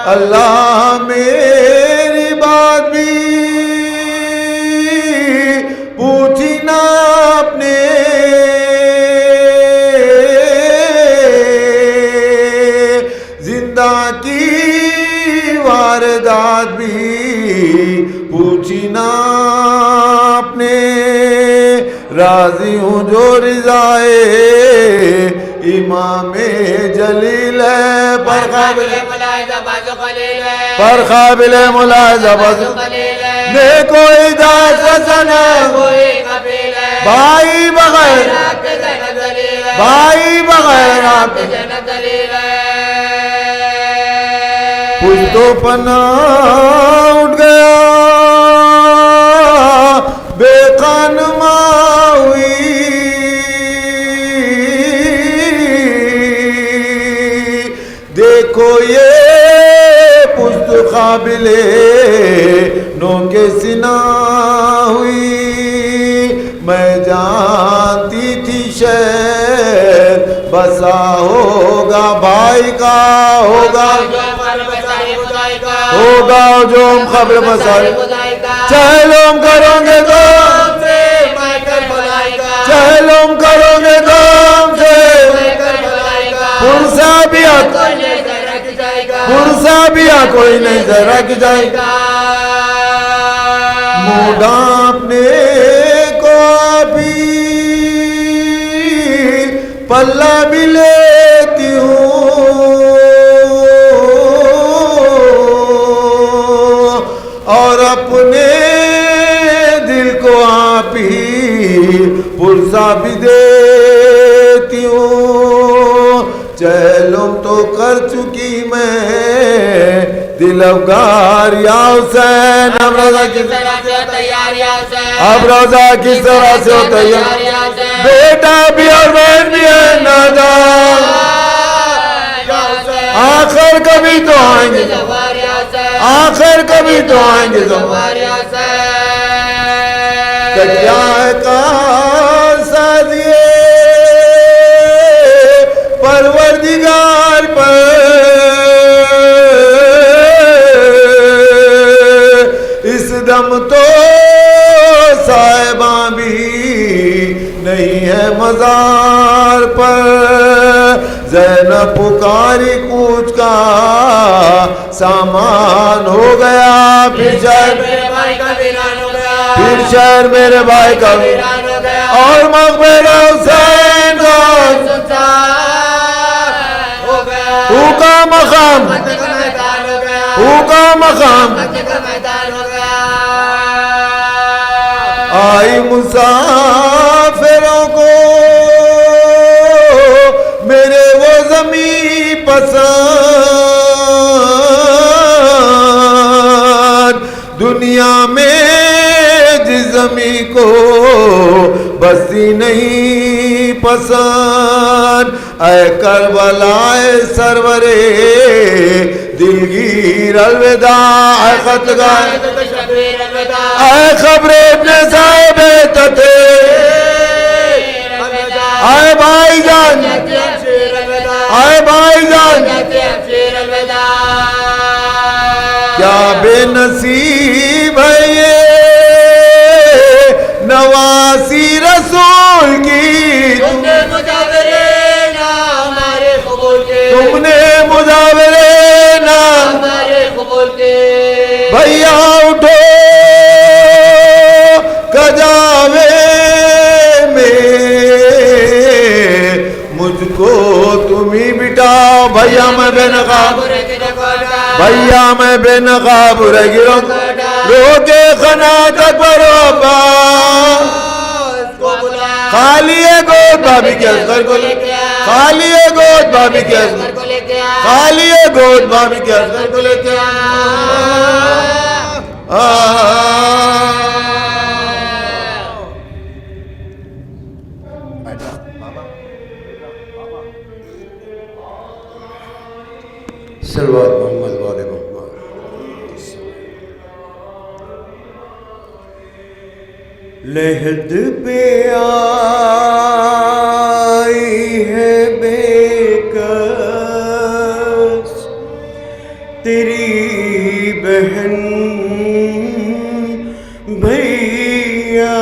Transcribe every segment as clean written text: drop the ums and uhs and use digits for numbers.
अल्लाह मेरी बात भी पूछी ना अपने, जिंदा की वारदात भी पूछी ना अपने। राजी हूँ जो रिज़ाए इमामे जलील है, पर काबिले मुलाहिज़ा बाज़ु ने कोई दास सना भाई बगैर आपके कुछ तो पना उठ गया बेकानमा हुई, देखो ये पुश्त काबिले नो के सिना हुई। मैं जानती थी शहर बसा होगा भाई का, होगा जो हम खबर बसाए, चलो हम करोगे तो चलो हम करोगे तो पुरसा भी कोई नहीं जरा की जाएगा। मुँह ढांपने को भी पल्ला भी लेती हूँ, और अपने दिल को आप ही पुरसा भी देती हूँ। चलो तो कर चुकी मैं दिल अफगार या हुसैन, अब रोजा किस तरह से हो तैयार या हुसैन, अब रोजा किस तरह से हो तैयार, बेटा भी और बहन भी है नादान, आखिर कभी तो आएंगे, आखिर कभी तो आएंगे। क्या का सादिए परवरदिगार पर इस दम तो साहिबा भी नहीं है मजार पर। ज़ैनब पुकारी कूच का सामान हो गया, फिर शहर मेरे भाई का वीरान हो गया, फिर शहर मेरे भाई का वीरान हो गया, और मक़बरा हुसैन का हुका मकाम आई मुसाफिरों को मेरे वो ज़मी पसंद, दुनिया में जिस ज़मी को बस्ती नहीं पसंद। ऐ करबलाए सरवरे दिलगीर अलविदा, ऐ खतगार ऐ खबरे इब्ने साहिब तथे, ऐ भाईजान ऐ भाईजान क्या बेनसीब है ये नवासी रसूल की। तुमने मुजावरे ना हमारे कबूल के, तुमने मुजावरे ना हमारे कबूल के। भैया उठो कजावे में मुझको तुम ही बिठाओ। भैया मैं बेनकाब, भैया मैं बेनकाब गिरो रोके खना तक बरोबा खाली है गोद भाभी के असगर को लेके, खाली है गोद भाभी के असगर को लेके, खाली है गोद भाभी के असगर को लेके सलवात मोहम्मद वाले मोहम्मद। लहद पे आई है बेकस तेरी बहन भैया।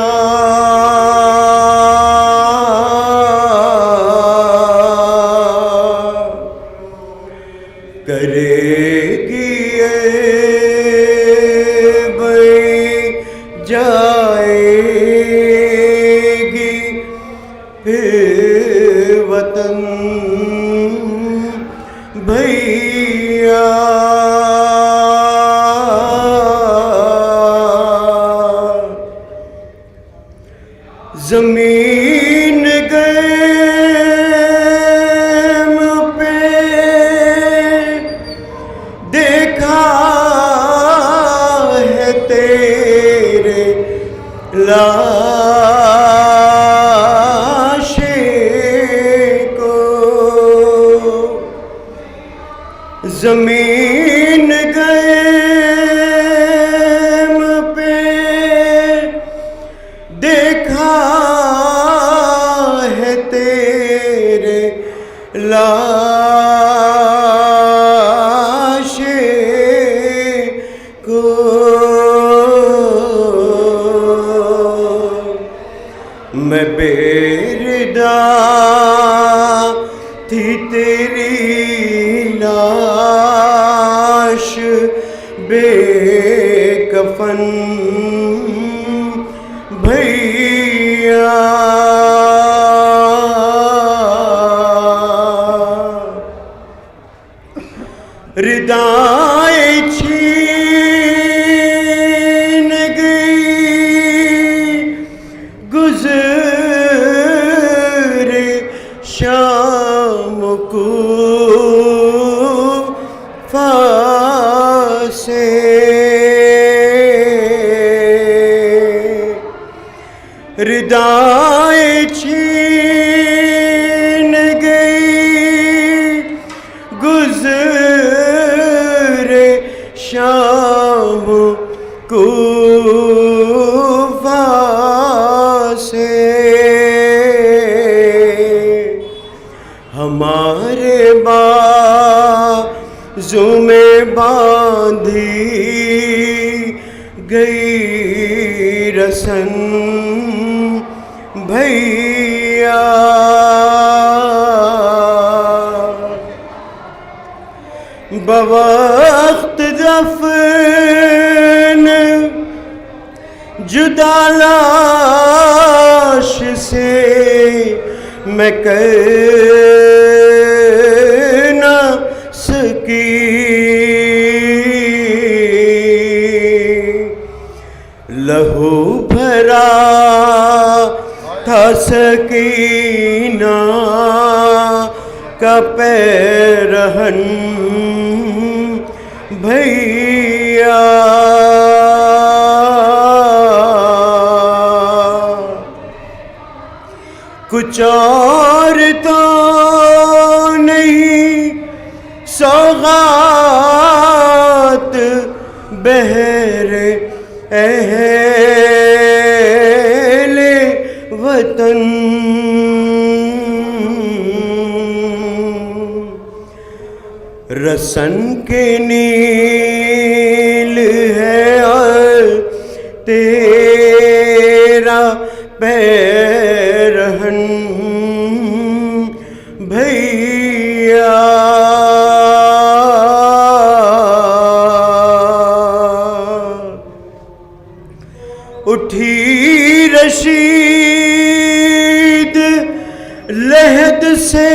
करेगी भाई जाएगी फिर वतन भैया। जमीन गैम पे देखा है तेरे लाशे को। जमीन गैम पे देखा है तेरे लाशे को। मैं बेरिदा थी तेरी लाश बेकफन भैया। रिदाए छीन गई गुज़रे शाम को फासे। रिदाए छीन गई गुज़रे शाम कूफा से। हमारे बाजू में बांधी गई रसन भैया। बवक्त दफन जुदा लाश से मैं कर न सकी। लहू भरा था सकीना का पैरहन भैया। कुछ और तो नहीं सौगात बहरे अहले वतन। रसन के नील तेरा पैरहन भैया उठी रशीद लहद से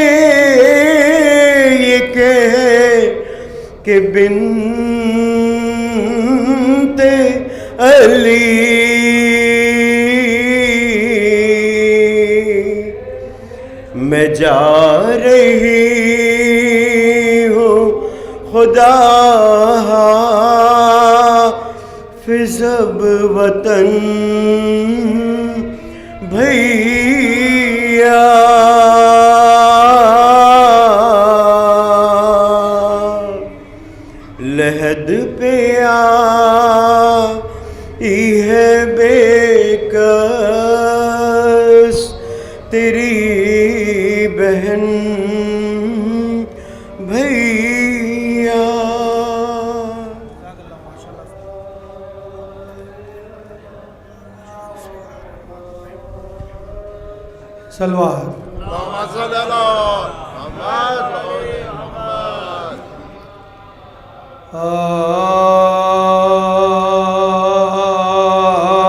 ये कहे कि बिन्ते अली मैं जा रही हूँ खुदा फिजब वतन भैया लहद पे आई है बेकस तेरी बहन भैया। सलवार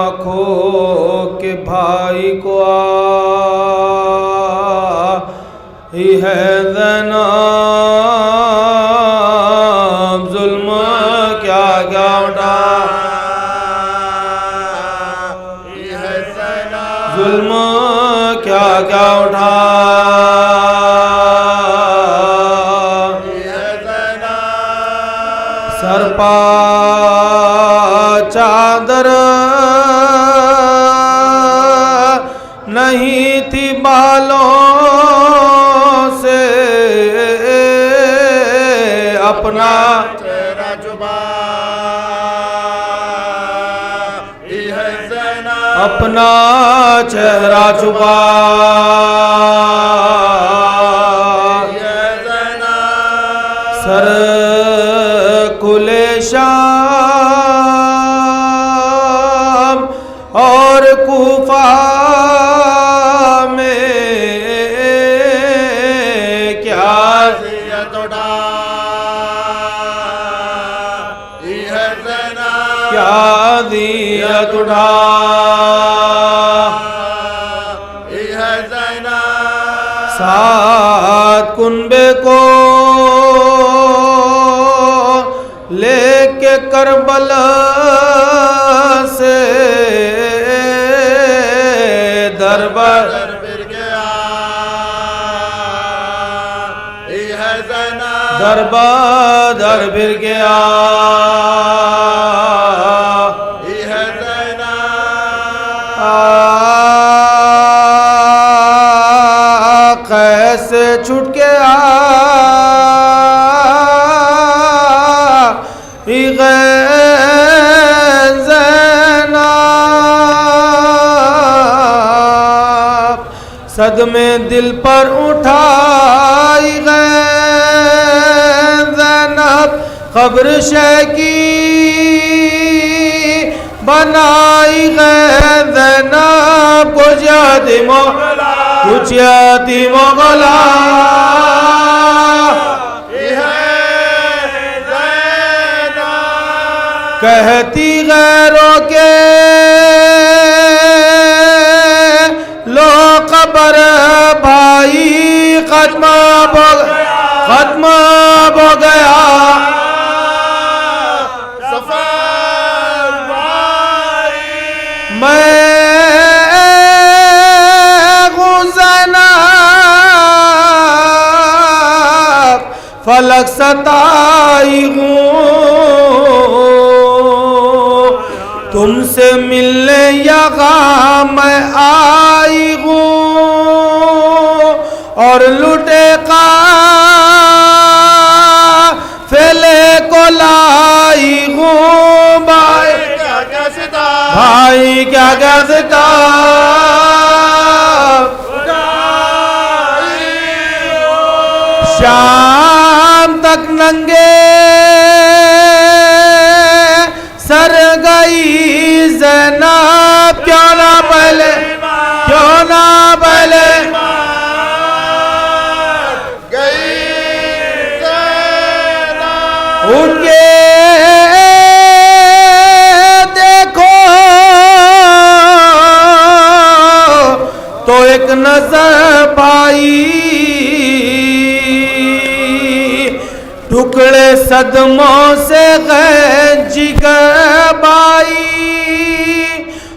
आँखों के भाई को आई है ज़नाब जुल्म क्या क्या उठा जुल्म क्या क्या उठा सर पा चादर नहीं थी बालों से अपना चेहरा छुपा अपना चेहरा छुपा सर कुले शाम और कूफा में क्या क्या दियत उठा सात कुनबे को लेके करबला से दरबार दरबार दर फिर गया कैसे छूट गया सदमे दिल पर उठाई गए ज़ैनब क़ब्र शकी बनाई गए ज़ैनब कुछ यतीमों गला कहती गैरों के लो कबर भाई खत्म हो गया मैं फलक सताई हूँ तुमसे मिलने यहाँ मैं आई हूँ और लुटे का फैले को लाई हूँ भाई क्या क्या सिता शाम तक नंगे सर गई ज़ैनब नजर पाई, टुकड़े सदमों से गए जिगर बाई,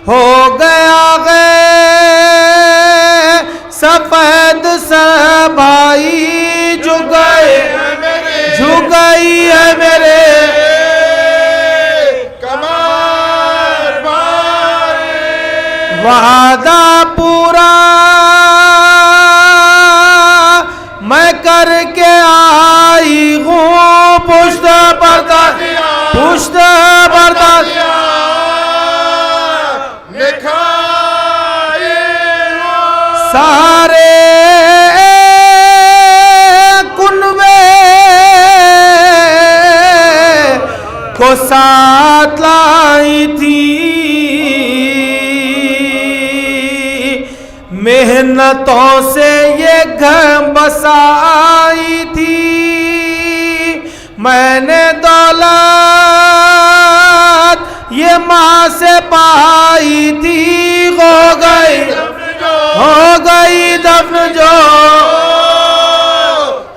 हो गया गए सफेद सर भाई, झुकाई है मेरे कमर भाई, वादा पूरा मैं करके आई हूँ, पुष्ट बर्दाश्त सारे कुनबे को साथ लाई थी, मेहनतों से ये घर बसाई थी, मैंने दौलत ये माँ से पाई थी, हो गई दफन जो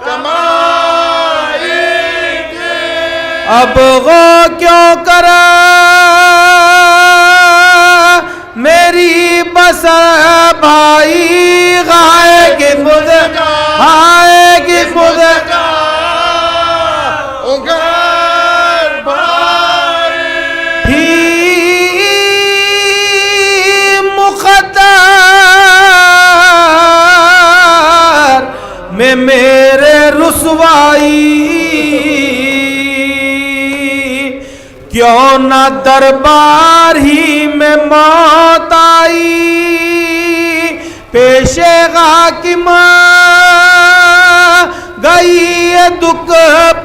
कमाई की, अब वो क्यों करा मेरी बसर भाई, आएगी मुझे उंगर भाई, मुक़द्दर में मेरे रुसवाई, क्यों न दरबार ही में मौत आई, पेशे हाकिम गई दुख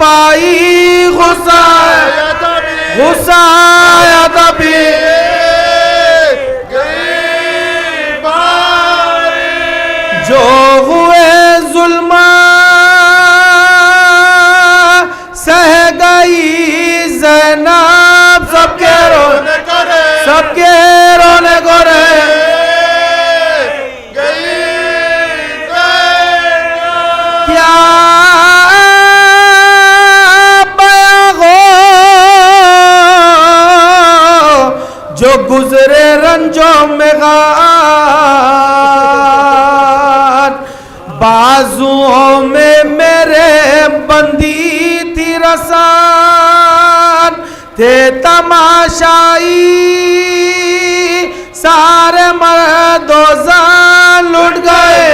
पाई, गुस्सा आया तभी जो हुए जुल्म सह गई ज़ैनब, सबके रोने को रहे क्या बयां हो जो गुजरे रंजों में गात, बाजुओं में मेरे बंदी थी रसान, थे तमाशाई सारे मर्दो जान, लुट गए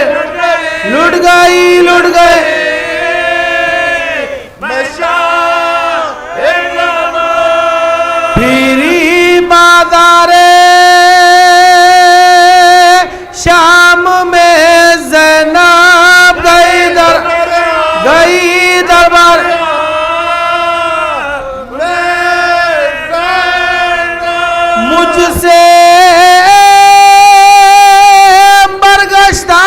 फिरी बाजारे शाम में ज़ैनब गई दरबार, मुझसे बरगश्ता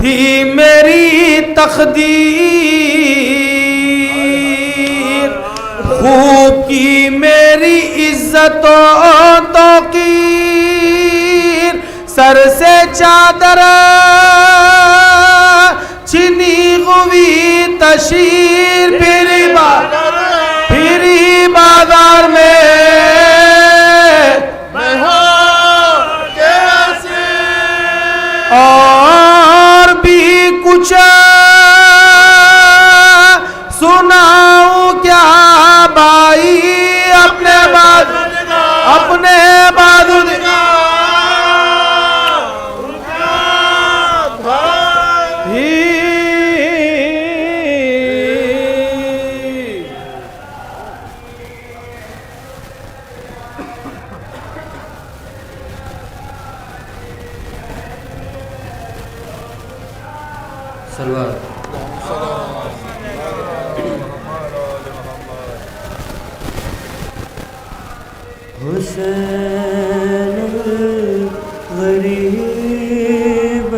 थी मेरी तकदीर, खूब की मेरी इज्जतों तो की, सर से चादर छिनी हुई तशीर, फिरी बाजार में और भी कुछ सुनाऊं क्या भाई, अपने बाजू सलवार हुसैन गरीब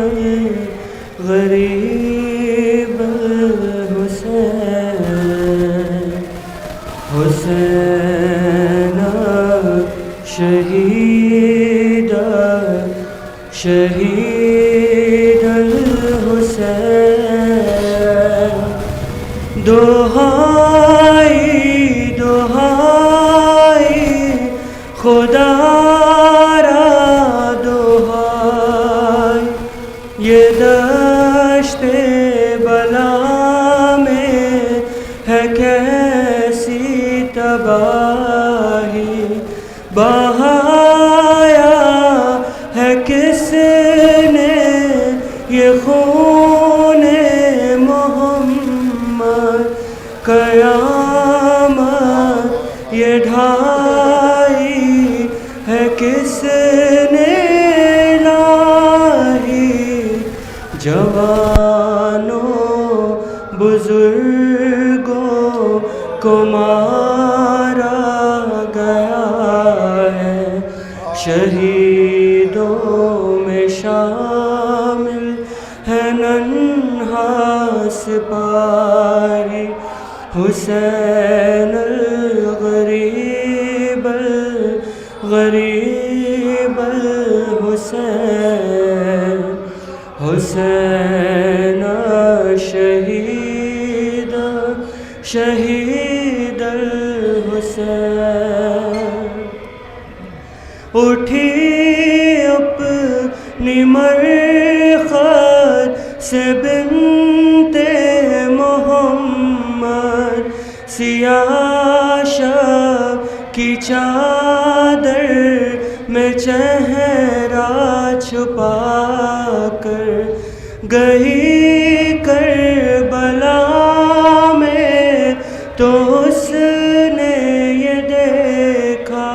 गरीब हुसैन, हुसैन शहीद शहीद अल हुसैन। दुहाई दुहाई खुदा रा दुहाई, ये दश्ते बला में है कैसी तबाही, बहाया है किसने ये खूने मोहम्मद, कयामत ये ढाई है किसने लाई। जवानों बुजुर्गों को मारा गया है, शहीदों में शामिल है नन्हा सिपाही, हुसैन अल गरीब हुसैन। हुसैन शहीद शहीद अल हुसैन। उठी अपनी मरखत से बिनते मोहम्मद, सियाह शब की चादर में चेहरा छुपाकर, गई करबला में तो उसने ये देखा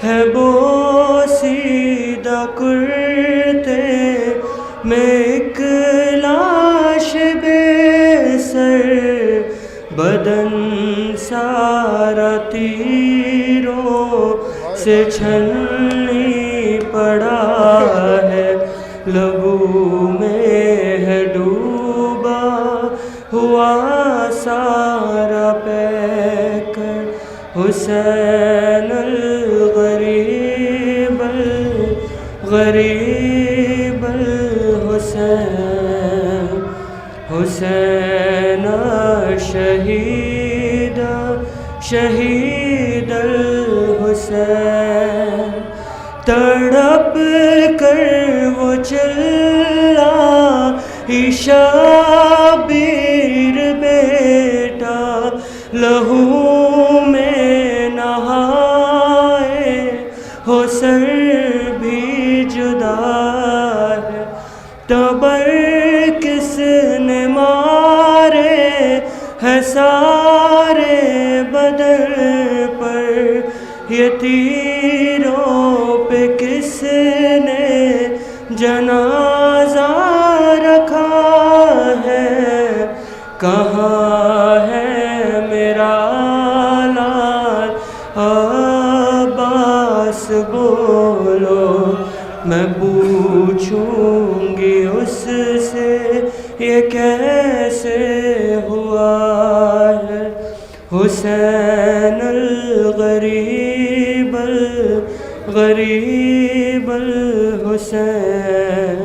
है बोसीदा कुर्ते में एक लाश बेसर, बदन सारा तीरों से छलनी पड़ा है, लबू में है डूबा हुआ सारा पैकर, हुसैन अल गरीब हुसैन। हुसैन शहीद शहीद अल हुसैन। तड़प कर वो चला शबीर बेटा, लहू में नहाए हो सर भी जुदा है, तबर किसने मारे है सारे बदर पर, ये तीरों पे किसने जनाजा रखा है, कहाँ है मेरा लाल अब्बास बोलो, मैं पूछूंगी उससे ये कैसे हुआ है। हुसैन अल गरीब हुसैन।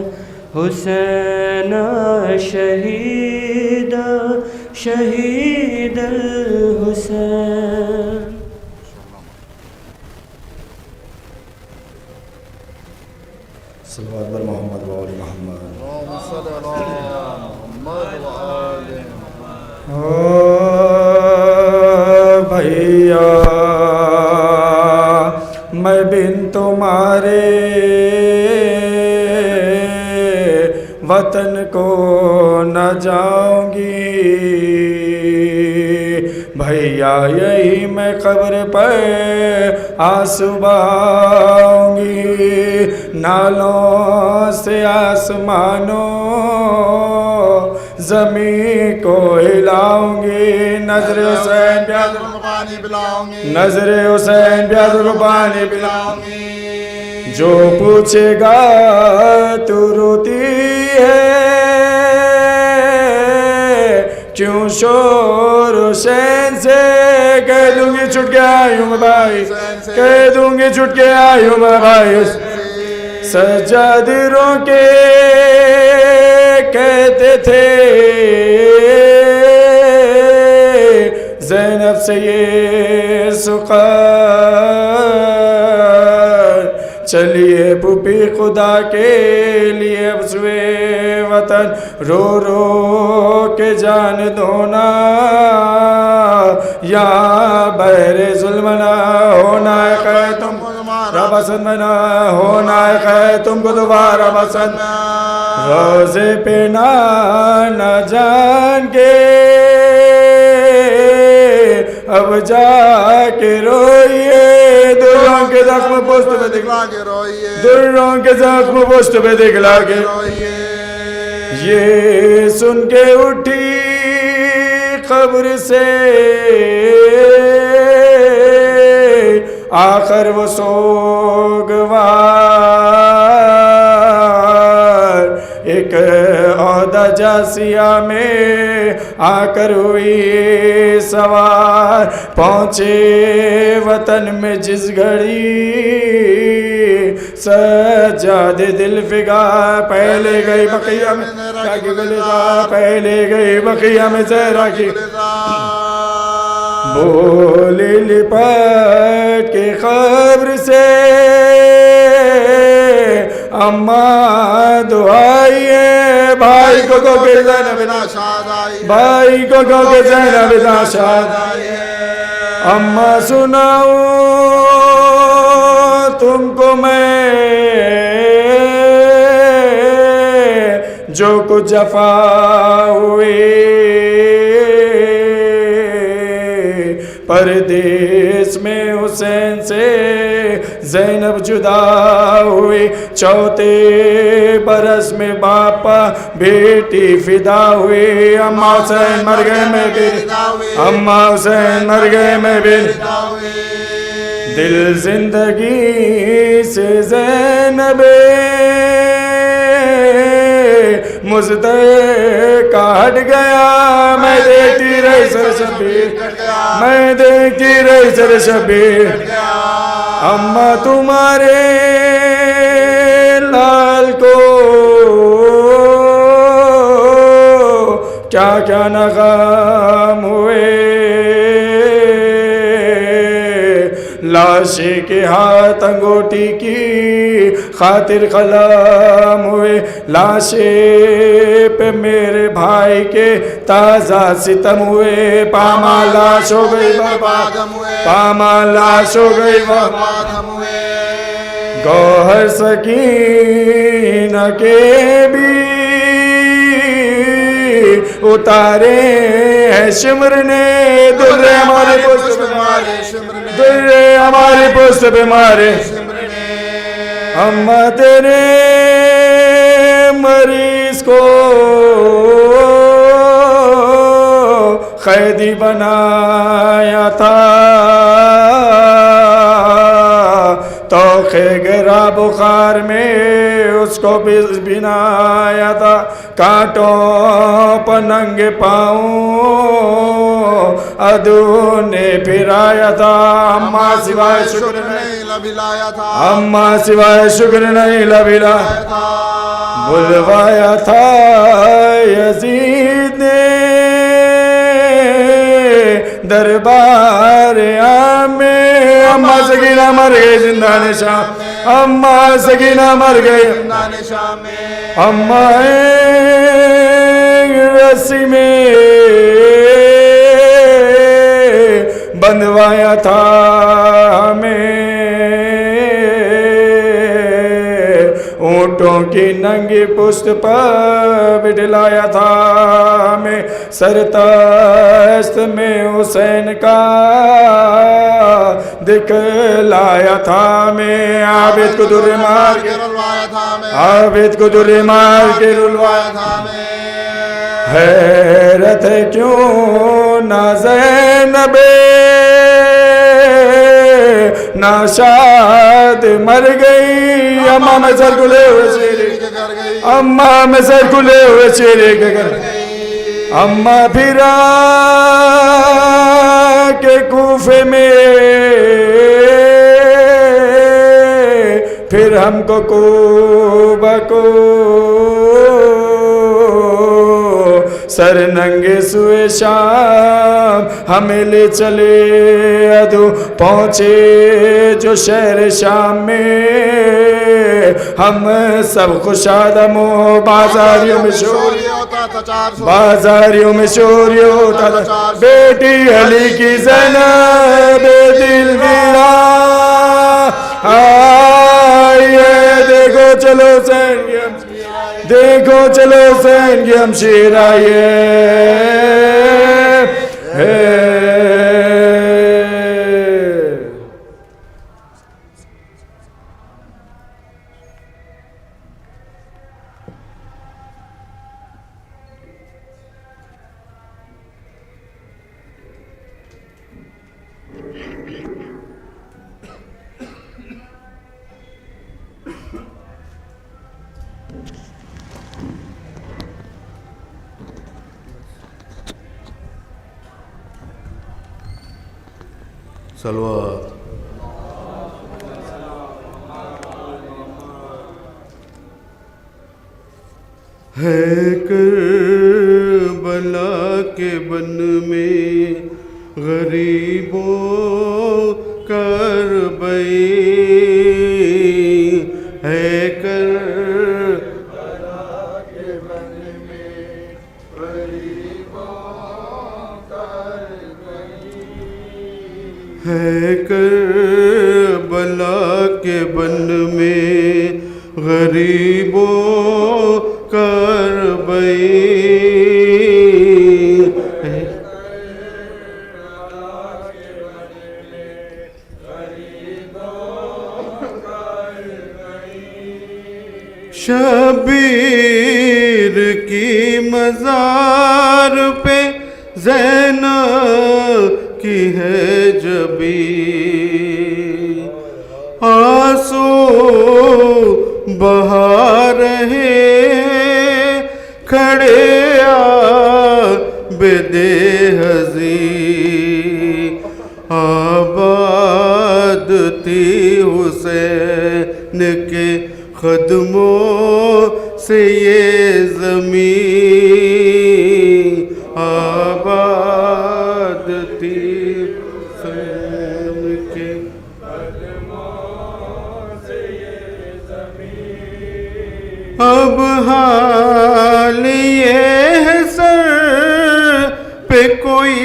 हुसैन शहीद शहीद अल हुसैन। सल्लल्लाहु अलैहि मोहम्मद व आले मोहम्मद। ओ भैया मैं बिन तुम्हारे वतन को न जाऊंगी, भैया यही मैं कब्र पर आंसू बहाऊंगी, नालों से आसमानों जमीन को हिलाऊंगी, नजर हुसैन प्यादुल पानी पिलाऊंगी, नजर हुसैन प्यादुल पानी पिलाऊंगी। जो पूछेगा तू रोती है क्यों शोर हुसैन से, कह दूंगी छुट के आई हूँ मैं भाई, कह दूंगी छुट के आई हूँ मैं भाई, सज्जाद रोके कहते थे ज़ैनब से ये सुक़ार, चलिए पुपी खुदा के लिए अब सुए वतन, रो रो के जान दोना या बहरे जुल्मना, होना है तुम रबसन मना, होना है तुमको दोबारा बसन, रोज़े पे न जान के अब जाके रोइए, दुर्रों के जख्म पोस्ट पे दिखला के रोइए, दुर्रों के जख्म पोस्ट पे दिखला के रोइए। ये सुन के उठी कब्र से आखिर वो सोगवार, एक औदा जासिया में आकर हुई सवार, पहुँचे वतन में जिस घड़ी सज्जाद दिल फिगा, पहले गई बकिया में राखी गुलिज़ार, पहले गई बकिया में राखी बोले लिपट के खबर से अम्मा दुआइए, भाई को के ज़ैनब नाशाद आई, भाई को के ज़ैनब नाशाद आई, अम्मा सुनाऊं तुमको मैं जो कुछ जफा हुई, परदेश में हुसैन से ज़ैनब जुदा हुई, चौथे बरस में बापा बेटी फिदा हुई, अम्मा हुसैन मर गए मैं भी, अम्मा हुसैन मर गए मैं भी, दिल जिंदगी से ज़ैनबे मुझसे काट गया, मैं देखती रही सर शबीर, मैं देखती रही सर शबीर, अम्मा तुम्हारे लाल को क्या क्या नाकाम हुए, लाशे के हाथ अंगूठी की खातिर कलाम हुए, लाशे पे मेरे भाई के ताज़ा सितम हुए, पामा लाश हो गई बर्बाद हुए, पामा लाश हो गई बर्बाद हुए, गौहर सकीना के भी उतारे हैं शिमर ने, दुर्रे हमारे पुष्प पे मारे, दुर्रे हमारे पुष्प पे मारे, अम्मा तेरे मरीज को कैदी बनाया था, तोखे गिरा बुखार में उसको बिनाया था, कांटों पर नंगे पाँव अदू ने फिराया था, अम्मा सिवाय शुक्र नहीं लबिलाया था, अम्मा सिवाय शुक्र नहीं लबिलाया था, बुलवाया था यजीद ने दरबार में, अम्मा सकीना मर गई जिंदा निशान, अम्मा सकीना मर गई जिंदा निशान में, अम्मा रस्सी में बंधवाया था हमें, ऊँटों की नंगी पुष्ट पर बिठलाया था हमें, सरताश्त में हुसैन का दिखलाया था हमें, आबिद को दुर्रे मार के रुलवाया था हमें, आबिद को दुर्रे मार के रुलवाया था हमें, हैरत है क्यों ना ज़ैनबे नाशाद मर गई, अम्मा में सर खुले हुए चेहरे के घर गई, अम्मा में सर खुले हुए चेहरे के घर गई, अम्मा फिरा के कूफे में फिर हमको कुबा को सर नंगे सुए शाम हमें ले चले अदू पहुँचे जो शहर शाम में हम सब खुशादम बाजारियों में शोर बाजारियों में शोर होता था बेटी अली की ज़ैनब दिल गिरा आइए देखो चलो देखो चलो सैन हम शेर आइए सलवात है करबला के बन में गरीबों करबई है करबला के बन में गरीबों करबई है करबला के बन में गरीबों करबई शबीर की मज़ार पे ज़ैनब की है जबी आंसू बहा रहे खड़े बेदे हज़ी आबाद थी हुसैन के क़दमों से ये ज़मीं आबाद थी हुसैन के क़दमों से ये ज़मीं अब हाल ये है सर पे कोई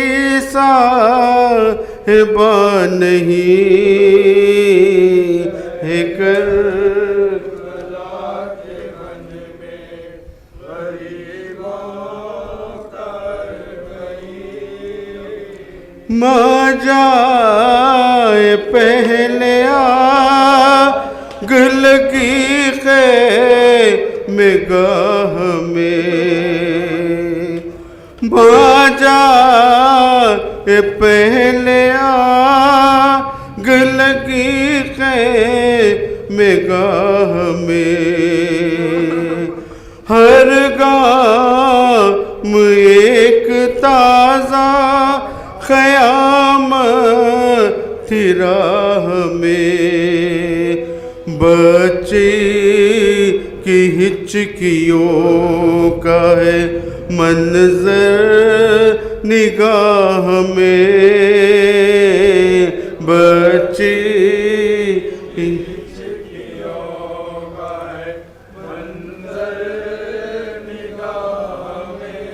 साहिबा नहीं है कर माँ जाए पहले आग लगी में गाह में माँ जाए पहले आग लगी में गाह में हर गाम एक ताज़ा क़यामत थी राह में बच्ची की हिचकियों का है मंज़र निगाह में बच्ची की हिचकियों का है मंज़र निगाह में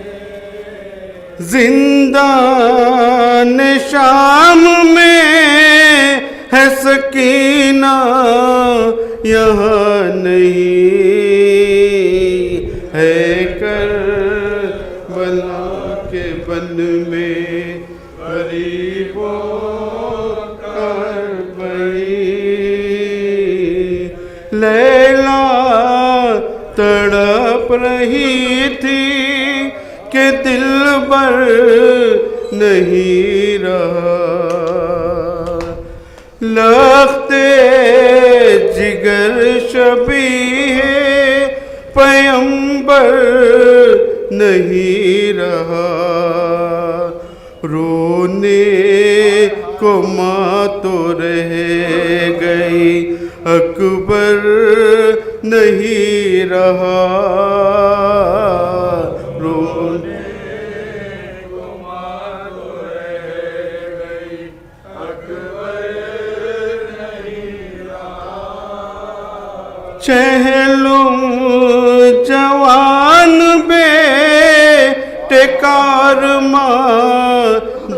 जिंदान शाम में है सकीना यहाँ नहीं है करबला के बन में गरीबों करबई लैला तड़प रही थी के दिल बर नहीं रहा लख्ते जिगर शबीह पैगंबर नहीं रहा रोने को माँ तो रह गई अकबर नहीं रहा रोने चहलुम जवान बेटे कारमा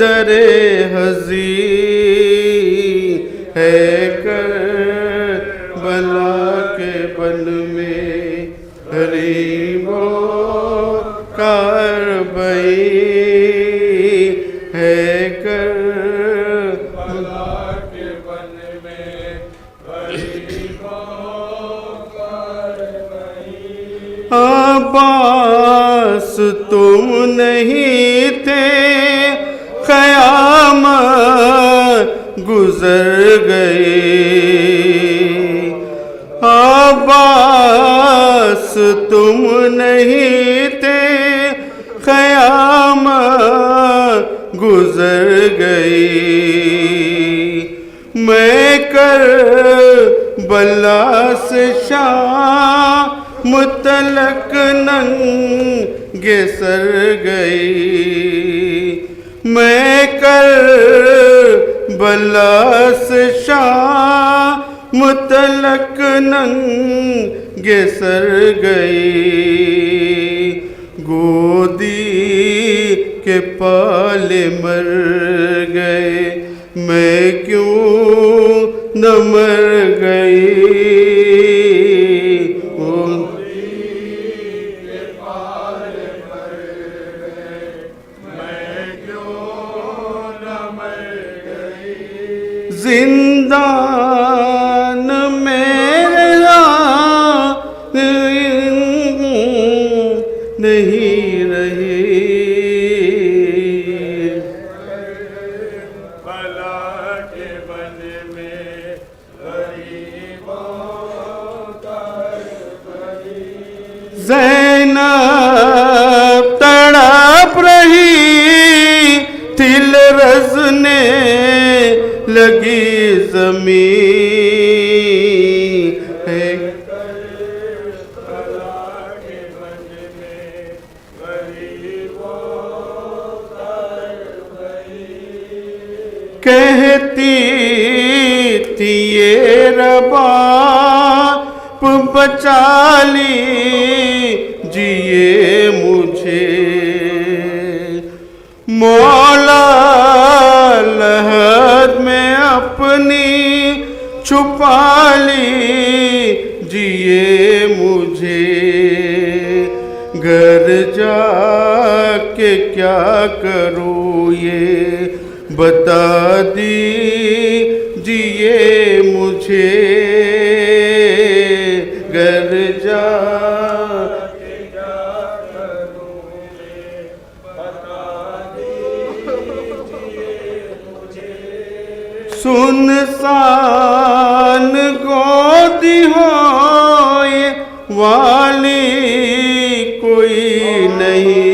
दरे हजी है कर बला के बन में गरीबों कारबई है कर बला के बन में अब्बास तुम नहीं थे क़यामत गुजर गए अब्बास तुम नहीं थे क़यामत गुजर गई मैं कर बला से शाह मुतलक नंगे सर गई मैं कर बला से शाह मुतलक नंगे सर गई गोदी के पाले मर गए मैं क्यों न मर गई जिंदान मेरा नहीं रही बला के बन में ज़ैनब तड़प रही तिल रज़ने लगी ज़मीन है कहती थी ये रबाब बचा लीजिए मुझे मौला लहद में अपनी छुपा लीजिए मुझे घर जाके क्या करूँ ये बता दीजिए मुझे घर जाके क्या करूँ बता सुनसान गोदी होए वाली कोई नहीं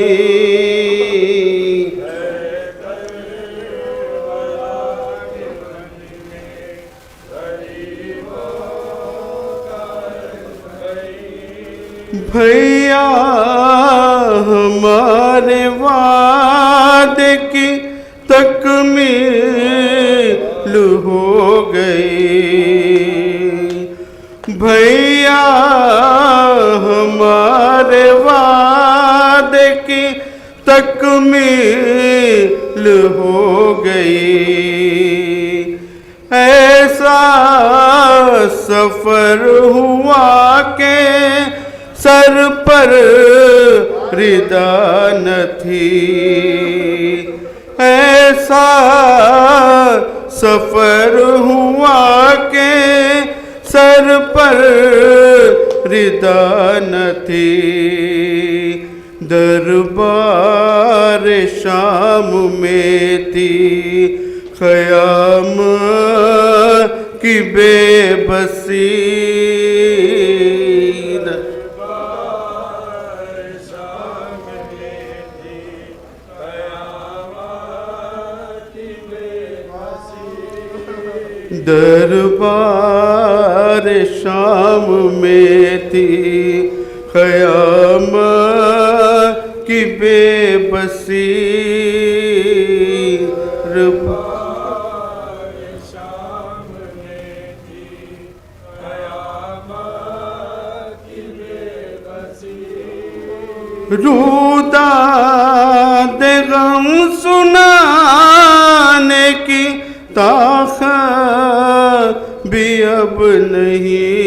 भैया हमारे वादे की तकमील हो गई भैया हमारे वादे की तकमील हो गई ऐसा सफर हुआ के सर पर रिदा न थी ऐसा सफर हुआ के सर पर रिदा न थी दरबार शाम में थी ख़याम की बेबसी दरबार शाम में थी क़यामत की बेबसी। रूदा दे गम सुनाने की ताकत भी अब नहीं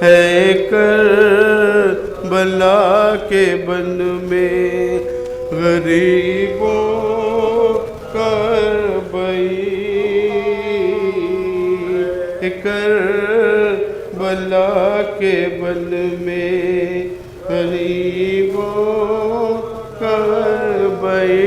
है करबला के बन में गरीबों करबला के बन में गरीबों करबई।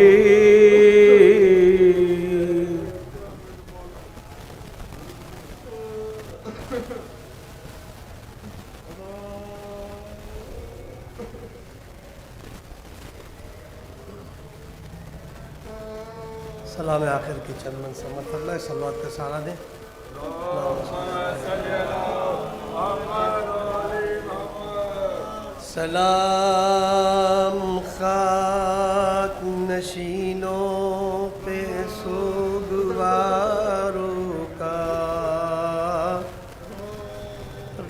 सलाम आखिर की चंद मन समत अल्लाह सल्लल्लाहु का सहारा दे। सलाम खाक नशीनों पे सोगवारों का,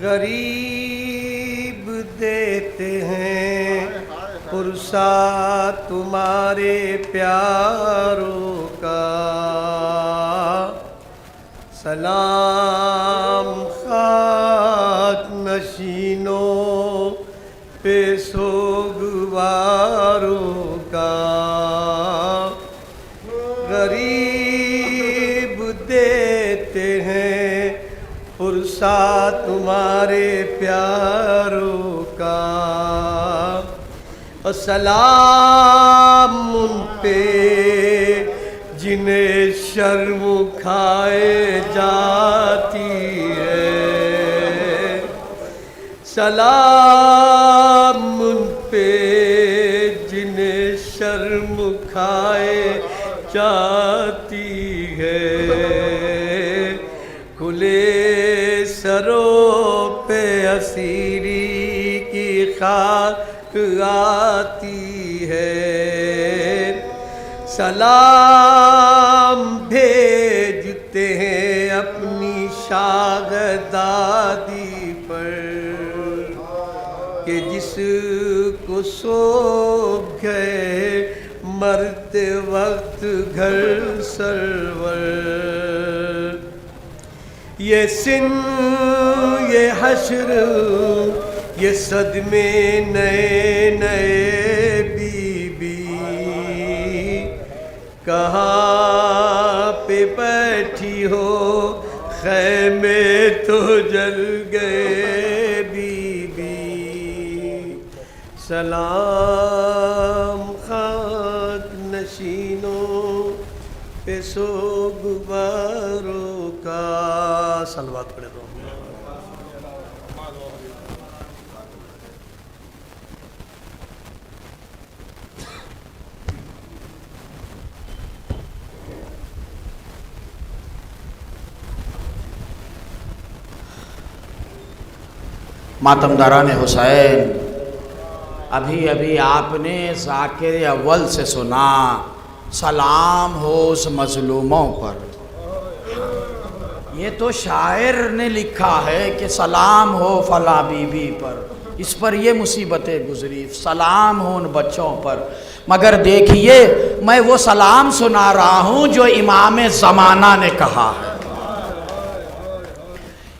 गरीब देते हैं पुरसा तुम्हारे प्यारों का। सलाम खाक नशीनों पे सोगवारों का, गरीब देते हैं पुरसा तुम्हारे प्यारों का। और सलाम उन पे जिन्हें शर्म खाए जाती है, सलाम उन पे जिन्हें शर्म खाए जाती है। खुले सरों पे असीरी की खाक आती है। सलाम भेजते हैं अपनी शागदादी पर कि जिसको सौंप गए मरते वक्त घर सरवर। ये सिन ये हश्र ये सदमे नए नए बीबी, कहाँ पे बैठी हो खैमे तो जल गए बीबी। सलाम खाक नशीनों पे सोगवारों का। सलवात पढ़े दो। मातमदारान हुसैन, अभी अभी आपने ज़ाकिर अव्वल से सुना, सलाम हो उस मज़लूमों पर। ये तो शायर ने लिखा है कि सलाम हो फला बीबी पर, इस पर ये मुसीबतें गुजरी, सलाम हो उन बच्चों पर। मगर देखिए, मैं वो सलाम सुना रहा हूँ जो इमाम ज़माना ने कहा है।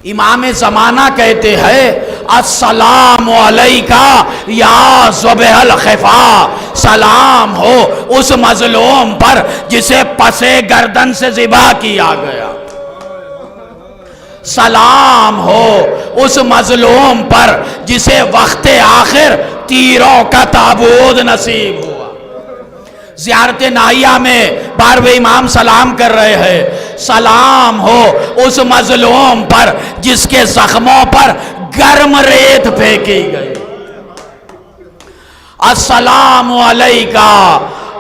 इमाम ज़माना कहते हैं, अस्सलामु अलैका या ज़ुबहल ख़िफ़ा, सलाम हो उस मज़लूम पर जिसे पसे गर्दन से ज़िबा किया गया। सलाम हो उस मज़लूम पर जिसे वक्ते आखिर तीरों का ताबूत नसीब हुआ। ज़ियारत नाहिया में 12वें इमाम सलाम कर रहे हैं, सलाम हो उस मज़लूम पर जिसके ज़ख्मों पर गर्म रेत फेंकी गई। अस्सलामु अलैका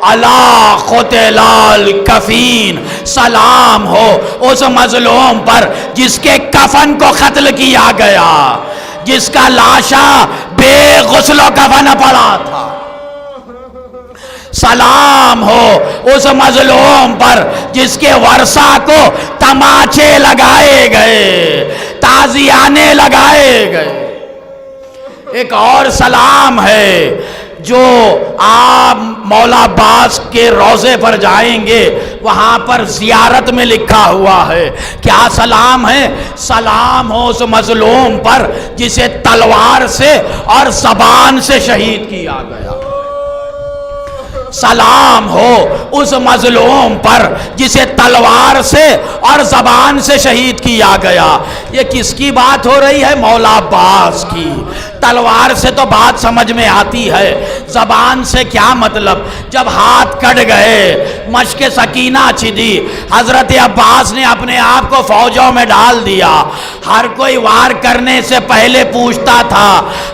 अला खुतलाल कफीन, सलाम हो उस मजलूम पर जिसके कफन को कत्ल किया गया, जिसका लाशा बेगुस्लो कफन पड़ा था। सलाम हो उस मजलूम पर जिसके वर्षा को तमाचे लगाए गए, ताजियाने लगाए गए। एक और सलाम है जो आप मौला अब्बास के रोज़े पर जाएंगे, वहां पर जियारत में लिखा हुआ है। क्या सलाम है? सलाम हो उस मजलूम पर जिसे तलवार से और ज़बान से शहीद किया गया। सलाम हो उस मजलूम पर जिसे तलवार से और ज़बान से शहीद किया गया। ये किसकी बात हो रही है? मौला अब्बास की। तलवार से तो बात समझ में आती है, ज़बान से क्या मतलब? जब हाथ कट गए, मश्क सकीना छिदी, हज़रत अब्बास ने अपने आप को फौजों में डाल दिया। हर कोई वार करने से पहले पूछता था,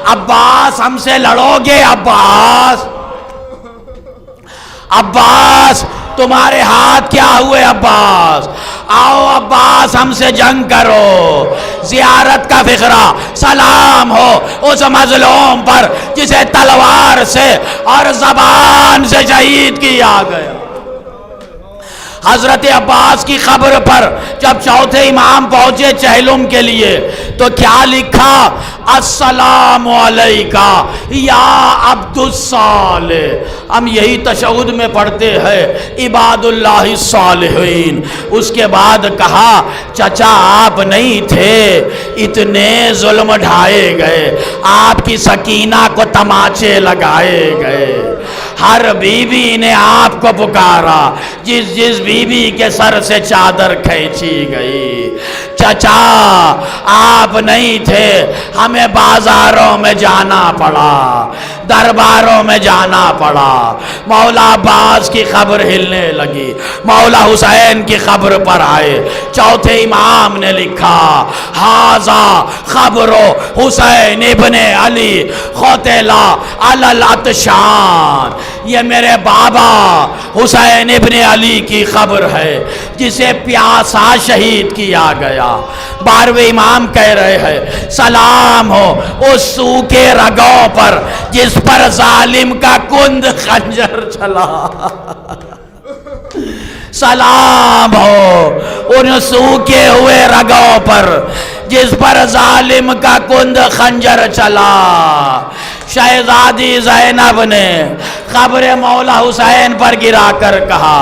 अब्बास हमसे लड़ोगे? अब्बास अब्बास तुम्हारे हाथ क्या हुए? अब्बास आओ, अब्बास हमसे जंग करो। जियारत का फिक्रा। सलाम हो उस मजलूम पर जिसे तलवार से और ज़बान से शहीद किया गया। हजरत अब्बास की खबर पर जब चौथे इमाम पहुंचे चहलुम के लिए तो क्या लिखा? अस्सलामु अलैका या अब्दुस्सालिह। हम यही तशहुद में पढ़ते हैं, इबादुल्लाहि सालिहीन। उसके बाद कहा, चचा आप नहीं थे, इतने जुल्म ढाए गए, आपकी सकीना को तमाचे लगाए गए। हर बीवी ने आपको पुकारा, जिस जिस बीवी के सर से चादर खींची गई। चचा आप नहीं थे, हमें बाजारों में जाना पड़ा, दरबारों में जाना पड़ा। मौला अब्बास की खबर हिलने लगी, मौला हुसैन की खबर पर आए। चौथे इमाम ने लिखा, हाजा खबरो हुसैन इब्ने अली खुतला अलल अतशान। ये मेरे बाबा हुसैन इब्ने अली की खबर है जिसे प्यासा शहीद किया गया। 12वें इमाम कह रहे हैं, सलाम हो उस सूखे रगों पर जिस पर जालिम का कुंद खंजर चला। सलाम हो उन सूखे हुए रगों पर जिस पर जालिम का कुंद खंजर चला। शहजादी ज़ैनब ने खबरे मौला हुसैन पर गिरा कर कहा,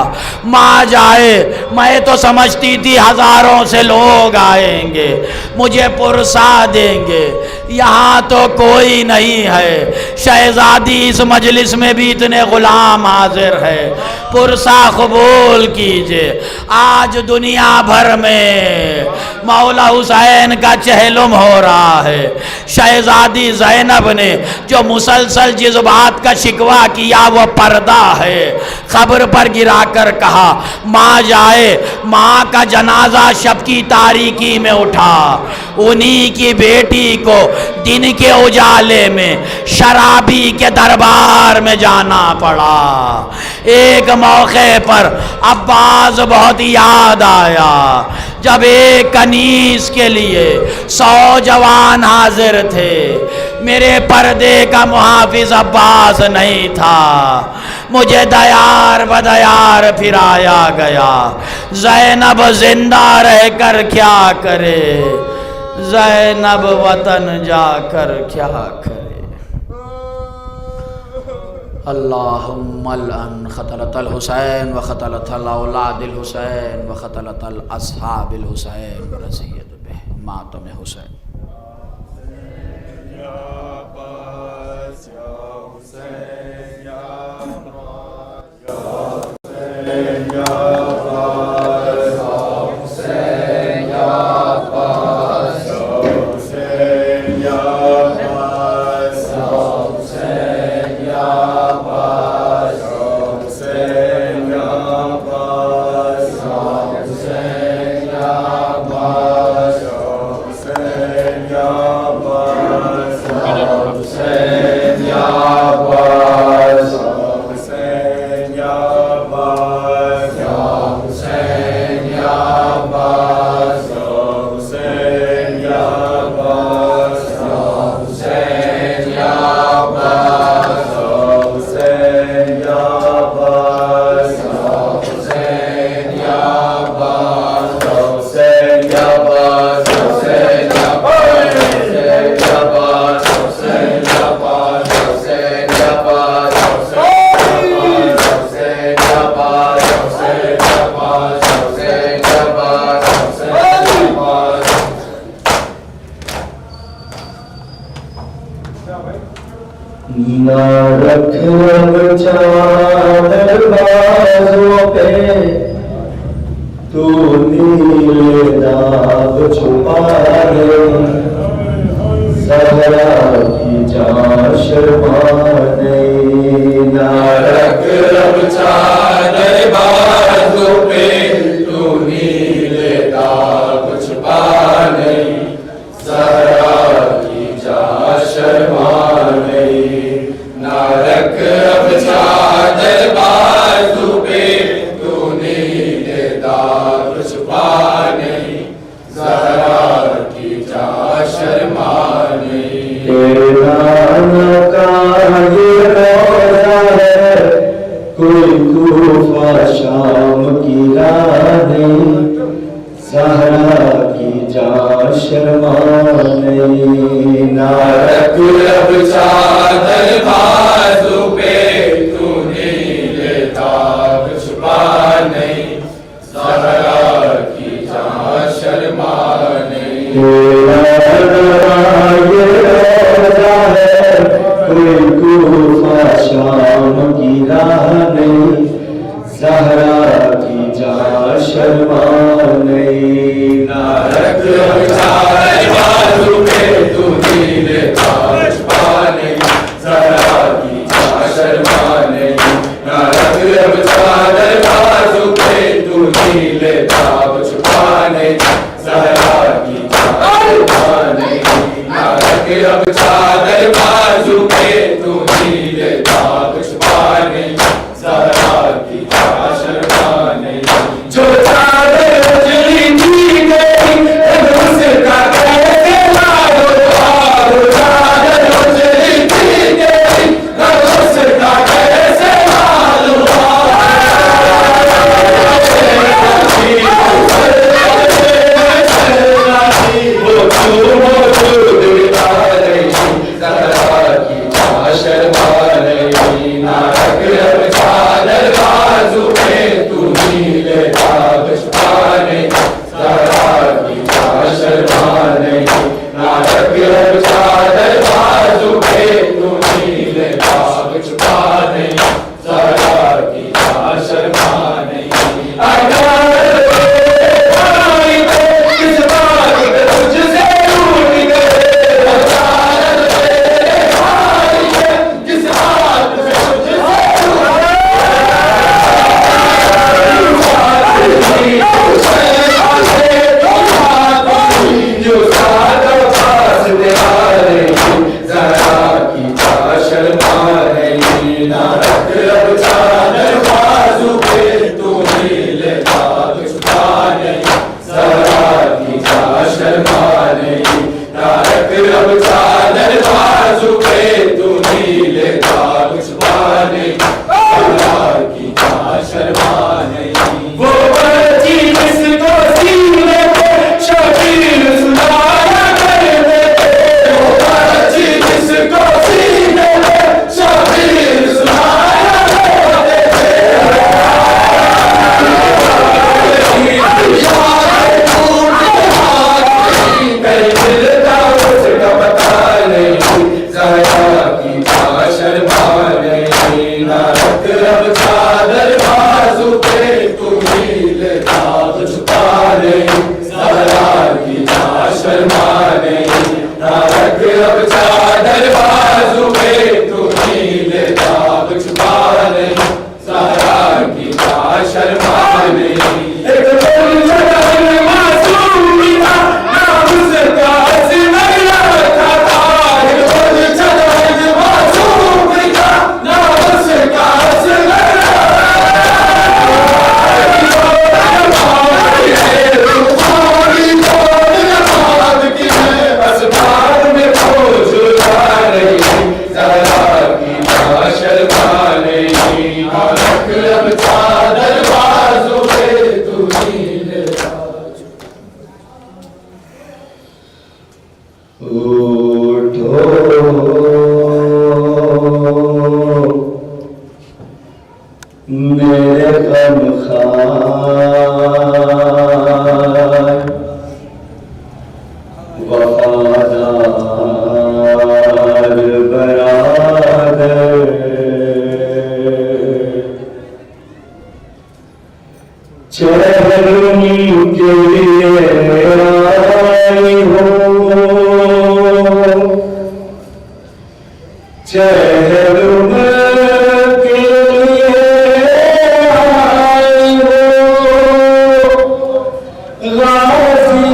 माँ जाए, मैं तो समझती थी हजारों से लोग आएंगे, मुझे पुरसा देंगे, यहाँ तो कोई नहीं है। शहजादी इस मजलिस में भी इतने गुलाम हाजिर है, पुरसा कबूल कीजिए। आज दुनिया भर में मौला हुसैन का चहलुम हो रहा है। शहजादी ज़ैनब ने जो मुसलसल जिस बात का शिकवा किया वो पर्दा है। खबर पर गिराकर कहा, माँ जाए, माँ का जनाजा शब की तारीकी में उठा। उन्हीं की बेटी को दिन के उजाले में शराबी के दरबार में जाना पड़ा। एक मौके पर अब्बास बहुत याद आया जब एक कनीस के लिए 100 जवान हाजिर थे, मेरे पर्दे का मुहाफिज अब्बास नहीं था, मुझे दयार बदयार फिराया गया। ज़ैनब जिंदा रहकर क्या करे, ज़ैनब वतन जाकर क्या करे। अल्लाहुम्मा अन ख़तलतल हुसैन व ख़तलतल औलादिल हुसैन व ख़तलतल अस्हाबिल हुसैन व रज़ियत बिहि मातम हुसैन। ना रख अब चादर बाजों पे, तू नीले दाग छुपा ले, सहरा की जान शर्मा नहीं। ना रख अब चादर बाजों पे, तू नीले दाग छुपा नहीं, सहरा की जान शर्मा नहीं। ना रख अब चादर बाजू पे, तू नीले दाग छुपा नहीं, ज़हरा की जा शर्मा नहीं। तेरा का ये रोज़ा है, कोई तूफ़ान शाम की रात नहीं, ज़हरा की जा शर्मा नहीं। ना रख अब चादर बाजू पे, तू नीले दाग छुपा नहीं, ज़हरा की जा शर्मा नहीं। तेरा ये रोज़ा है, कोई तूफ़ान शाम की राह नहीं, ज़हरा की जा शर्मा नहीं। ना रख अब चादर बाजू पे, तू नीले दाग छुपा नहीं, ज़हरा की जा शर्मा नहीं। ना रख अब चादर बाजू पे, तू नीले दाग छुपा नहीं, ज़हरा की जा शर्मा नहीं। ना रख अब चादर बाजू पे, तू नीले दाग छुपा नहीं, ज़हरा की जा शर्मा नहीं। जो चादर उजली थी गई, उसका कैसे लाडो भाग। चादर उजली थी गई, उसका कैसे लाडो भाग। मेरे गमखार वफादार बरादर, चरनी के लिए आई हो, चरण के लिए आई हो, गाजी